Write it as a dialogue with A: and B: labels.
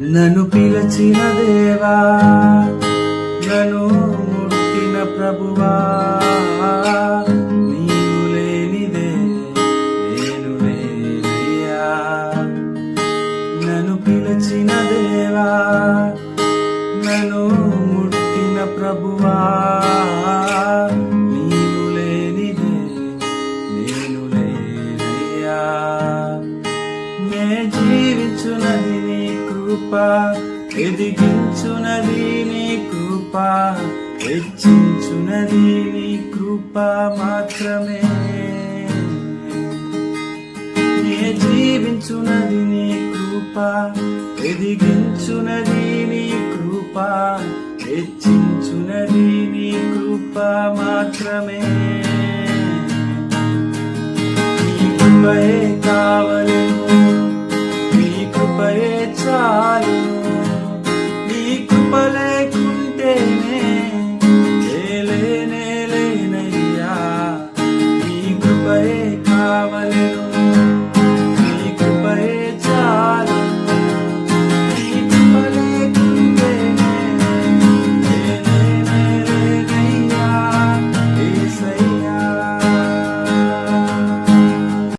A: నన్ను పిలచిన దేవా, నన్ను ముట్టిన ప్రభువా, నీవు లేనిదే నేను లేనయ్యా. నన్ను పిలచిన దేవా, నన్ను ముట్టిన ప్రభువా, నీవు లేనిదే నేను లేనయ్యా. నే జీవించునది నీ కృప, ఎదిగించునది నీ కృప, హెచ్చించునది నీ కృప మాత్రమే. నే జీవించునది నీ కృప, ఎదిగించునది నీ కృప, హెచ్చించునది నీ కృప మాత్రమే. నీ కృపయే కావలెను, నీ కృపయే చాలును, నీ కృప లేకుండా